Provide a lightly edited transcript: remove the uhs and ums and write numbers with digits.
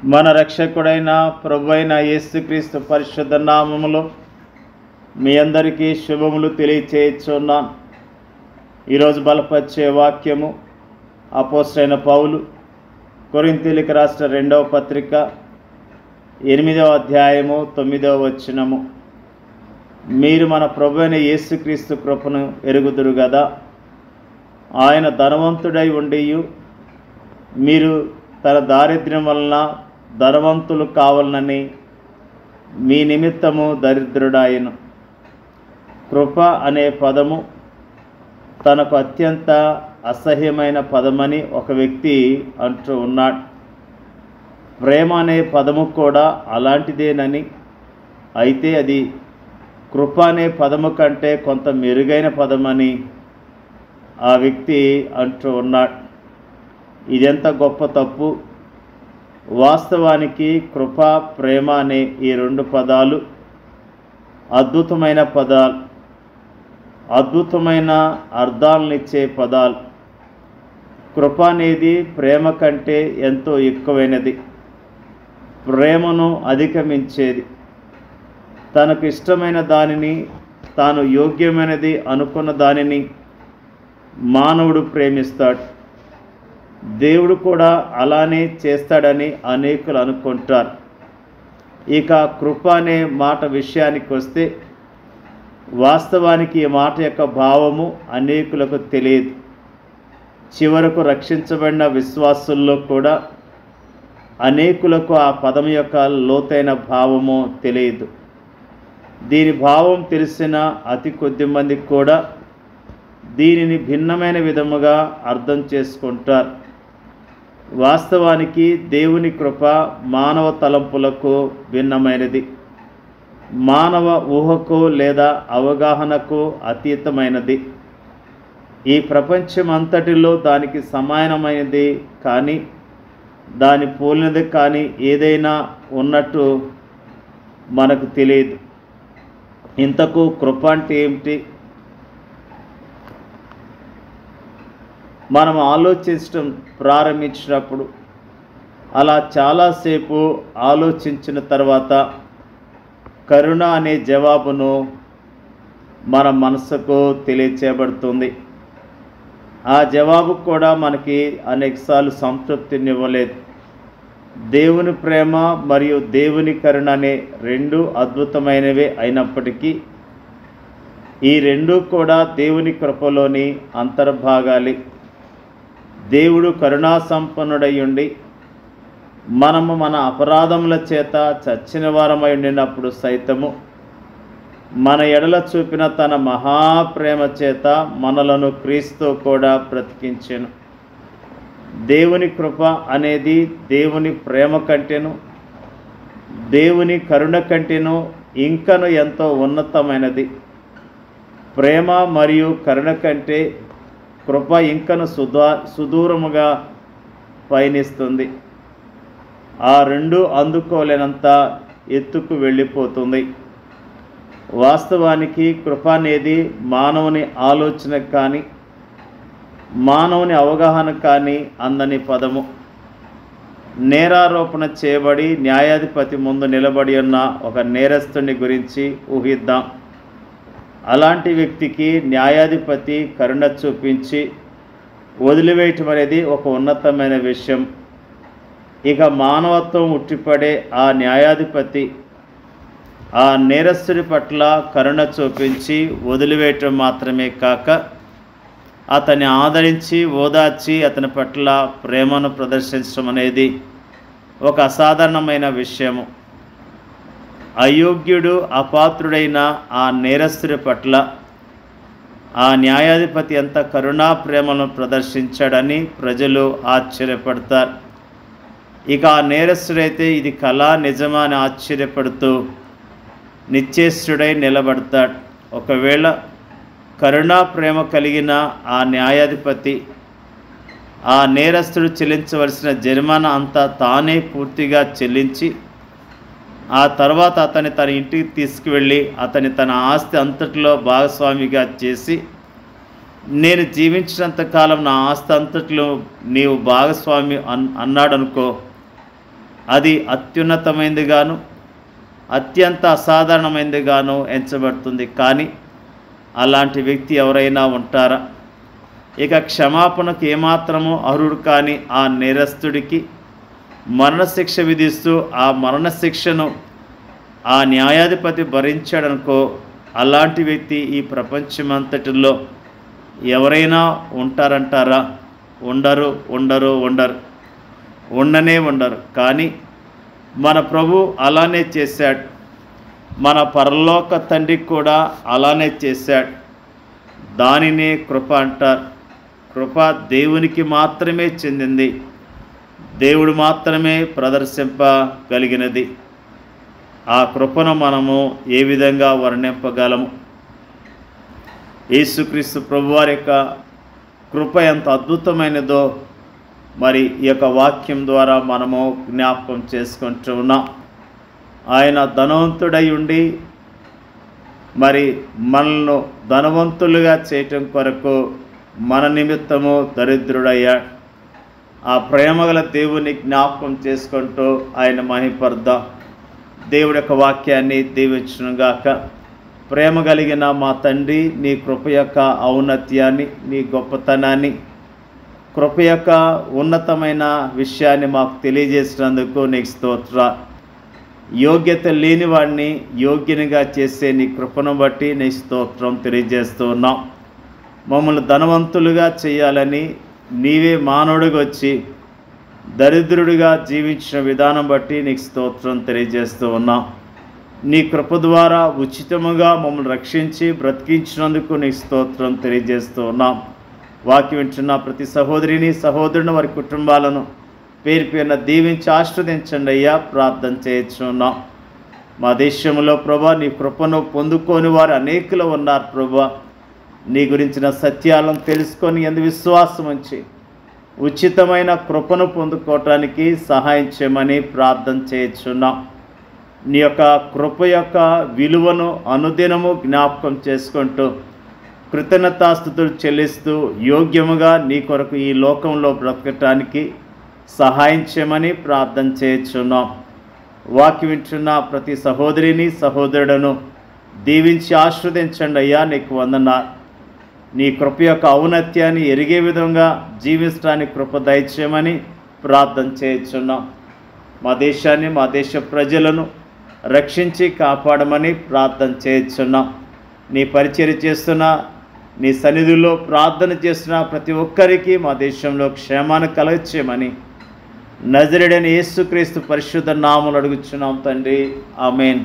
మన రక్షకుడైన ప్రభువైన యేసుక్రీస్తు పరిశుద్ధ నామములో మీ అందరికీ శుభములు తెలియచేయుచున్నాను. ఈరోజు బలపరిచే వాక్యము అపోస్తలుడైన పౌలు కొరింథీయులకు రాసిన 2వ పత్రిక 8వ అధ్యాయము 9వ వచనము. మీరు మన ప్రభువైన యేసుక్రీస్తు కృపను ఎరుగుదురు గదా. ఆయన ధనవంతుడై ఉండియు మీరు తన దారిద్ర్యం వలన ధనవంతులు కావాలని మీ నిమిత్తము దరిద్రుడాయను. కృప అనే పదము తనకు అత్యంత అసహ్యమైన పదమని ఒక వ్యక్తి అంటూ ఉన్నాడు. ప్రేమ అనే పదము కూడా అలాంటిదేనని, అయితే అది కృప అనే పదము కంటే కొంత మెరుగైన పదమని ఆ వ్యక్తి అంటూ ఉన్నాడు. ఇదెంత గొప్ప తప్పు! వాస్తవానికి కృప, ప్రేమ అనే ఈ రెండు పదాలు అద్భుతమైన పదాలు, అద్భుతమైన అర్థాలనిచ్చే పదాలు. కృప అనేది ప్రేమ కంటే ఎంతో ఎక్కువైనది, ప్రేమను అధిగమించేది. తనకు ఇష్టమైన దానిని, తాను యోగ్యమైనది అనుకున్న దానిని మానవుడు ప్రేమిస్తాడు. దేవుడు కూడా అలానే చేస్తాడని అనేకులు అనుకుంటారు. ఇక కృప అనే మాట విషయానికి వస్తే, వాస్తవానికి ఈ మాట యొక్క భావము అనేకులకు తెలియదు. చివరకు రక్షించబడిన విశ్వాసుల్లో కూడా అనేకులకు ఆ పదం యొక్క లోతైన భావము తెలియదు. దీని భావం తెలిసిన అతి కొద్ది మందికి కూడా దీనిని భిన్నమైన విధముగా అర్థం చేసుకుంటారు. వాస్తవానికి దేవుని కృప మానవ తలంపులకు భిన్నమైనది, మానవ ఊహకు లేదా అవగాహనకు అతీతమైనది. ఈ ప్రపంచమంతటిలో దానికి సమానమైనది కానీ, దాని పోలినది కానీ ఏదైనా ఉన్నట్టు మనకు తెలియదు. ఇంతకు కృప అంటే ఏమిటి? మనం ఆలోచించడం ప్రారంభించినప్పుడు, అలా చాలాసేపు ఆలోచించిన తర్వాత కరుణ అనే జవాబును మన మనసుకు తెలియచేయబడుతుంది. ఆ జవాబు కూడా మనకి అనేకసార్లు సంతృప్తినివ్వలేదు. దేవుని ప్రేమ మరియు దేవుని కరుణ అనే రెండు అద్భుతమైనవే అయినప్పటికీ, ఈ రెండు కూడా దేవుని కృపలోని అంతర్భాగాలి. దేవుడు కరుణా సంపన్నుడై ఉండి మనము మన అపరాధముల చేత చచ్చిన వారమై ఉండినప్పుడు సైతము మన ఎడల చూపిన తన మహాప్రేమ చేత మనలను క్రీస్తు కూడా బ్రతికించెను. దేవుని కృప అనేది దేవుని ప్రేమ కంటేను, దేవుని కరుణ కంటేను ఇంకను ఎంతో ఉన్నతమైనది. ప్రేమ మరియు కరుణ కంటే కృప ఇంకను సుదూరముగా పయనిస్తుంది. ఆ రెండు అందుకోలేనంత ఎత్తుకు వెళ్ళిపోతుంది. వాస్తవానికి కృప అనేది మానవుని ఆలోచన కానీ, మానవుని అవగాహన కానీ అందని పదము. నేరారోపణ చేయబడి న్యాయాధిపతి ముందు నిలబడి ఉన్న ఒక నేరస్తుని గురించి ఊహిద్దాం. అలాంటి వ్యక్తికి న్యాయాధిపతి కరుణ చూపించి వదిలివేయటం అనేది ఒక ఉన్నతమైన విషయం. ఇక మానవత్వం ఉట్టిపడే ఆ న్యాయాధిపతి ఆ నేరస్తుడి పట్ల కరుణ చూపించి వదిలివేయటం మాత్రమే కాక, అతన్ని ఆదరించి ఓదార్చి అతని పట్ల ప్రేమను ప్రదర్శించడం అనేది ఒక అసాధారణమైన విషయము. అయోగ్యుడు, అపాత్రుడైన ఆ నేరస్తుడి పట్ల ఆ న్యాయాధిపతి ఎంత కరుణా ప్రేమను ప్రదర్శించాడని ప్రజలు ఆశ్చర్యపడతారు. ఇక ఆ నేరస్తుడైతే ఇది కళ నిజమా అని ఆశ్చర్యపడుతూ నిశ్చేష్టుడై నిలబడతాడు. ఒకవేళ కరుణా ప్రేమ కలిగిన ఆ న్యాయాధిపతి ఆ నేరస్తుడు చెల్లించవలసిన జరిమానా అంతా తానే పూర్తిగా చెల్లించి, ఆ తర్వాత అతని తన ఇంటికి తీసుకువెళ్ళి అతని తన ఆస్తి అంతటిలో భాగస్వామిగా చేసి, నేను జీవించినంతకాలం నా ఆస్తి అంతటిలో నీవు భాగస్వామి అన్నాడనుకో, అది అత్యున్నతమైనదిగాను అత్యంత అసాధారణమైనదిగాను ఎంచబడుతుంది. కానీ అలాంటి వ్యక్తి ఎవరైనా ఉంటారా? ఇక క్షమాపణకు ఏమాత్రము అర్హుడు కాని ఆ నేరస్తుడికి మరణశిక్ష విధిస్తూ ఆ మరణశిక్షను ఆ న్యాయాధిపతి భరించాడనుకో, అలాంటి వ్యక్తి ఈ ప్రపంచమంతటిలో ఎవరైనా ఉంటారంటారా? ఉండరు, ఉండరు, ఉండరు, ఉండరు. కానీ మన ప్రభు అలానే చేశాడు. మన పరలోక తండ్రి కూడా అలానే చేశాడు. దానినే కృప అంటారు. కృప దేవునికి మాత్రమే చెందింది, దేవుడు మాత్రమే ప్రదర్శింపగలిగినది. ఆ కృపను మనము ఏ విధంగా వర్ణింపగలము? యేసుక్రీస్తు ప్రభువారి యొక్క కృప ఎంత అద్భుతమైనదో మరి ఈ యొక్క వాక్యం ద్వారా మనము జ్ఞాపకం చేసుకుంటూ ఉన్నాం. ఆయన ధనవంతుడై ఉండి మరి మనల్ని ధనవంతులుగా చేయటం కొరకు మన నిమిత్తము దరిద్రుడయ్యాడు. ఆ ప్రేమగల దేవుని జ్ఞాపకం చేసుకుంటూ ఆయన మహిమపరుద్దాం. దేవుడి యొక్క వాక్యాన్ని దీవించునుగాక. ప్రేమ కలిగిన మా తండ్రి, నీ కృప యొక్క ఔన్నత్యాన్ని, నీ గొప్పతనాన్ని, కృప యొక్క ఉన్నతమైన విషయాన్ని మాకు తెలియజేసినందుకు నీకు స్తోత్రాలు. యోగ్యత లేని వాడిని యోగ్యునిగా చేసే నీ కృపను బట్టి నీ స్తోత్రం తెలియజేస్తూ ఉన్నాం. మమ్మల్ని ధనవంతులుగా చేయాలని నీవే మానవుడిగా వచ్చి దరిద్రుడిగా జీవించిన విధానం బట్టి నీకు స్తోత్రం తెలియజేస్తూ ఉన్నాం. నీ కృప ద్వారా ఉచితముగా మమ్మల్ని రక్షించి బ్రతికించినందుకు నీకు స్తోత్రం తెలియజేస్తూ ఉన్నాం. వాక్యం వింటున్న ప్రతి సహోదరిని సహోదరుని వారి కుటుంబాలను పేరు పేరున దీవించి ఆశీర్వదించండి అయ్యా. ప్రార్థన చేయించున్నాం. మా దేశంలో ప్రభా నీ కృపను పొందుకొని వారు అనేకులు ఉన్నారు ప్రభా. నీ గురించిన సత్యాలను తెలుసుకొని ఎందు విశ్వాసం ఉంచి ఉచితమైన కృపను పొందుకోవటానికి సహాయం చేయమని ప్రార్థన చేయించున్నాం. నీ యొక్క కృప యొక్క విలువను అనుదినము జ్ఞాపకం చేసుకుంటూ కృతజ్ఞతాస్తుతులు చెల్లిస్తూ యోగ్యముగా నీ కొరకు ఈ లోకంలో బ్రతకటానికి సహాయం చేయమని ప్రార్థన చేయించున్నాం. వాక్యం వింటున్న ప్రతి సహోదరిని సహోదరులను దీవించి ఆశీర్వదించండి అయ్యా. నీకు వందనాలు. నీ కృప యొక్క ఔన్నత్యాన్ని ఎరిగే విధంగా జీవించడానికి కృప దయచేయమని ప్రార్థన చేయించున్నాం. మా దేశాన్ని, మా దేశ ప్రజలను రక్షించి కాపాడమని ప్రార్థన చేయించున్నాం. నీ పరిచర్య చేస్తున్న, నీ సన్నిధిలో ప్రార్థన చేస్తున్న ప్రతి ఒక్కరికి మా దేశంలో క్షేమాన్ని కలగచేయమని నజరేయుడైన యేసుక్రీస్తు పరిశుద్ధ నామములో అడుగుచున్నాం తండ్రి. ఆమేన్.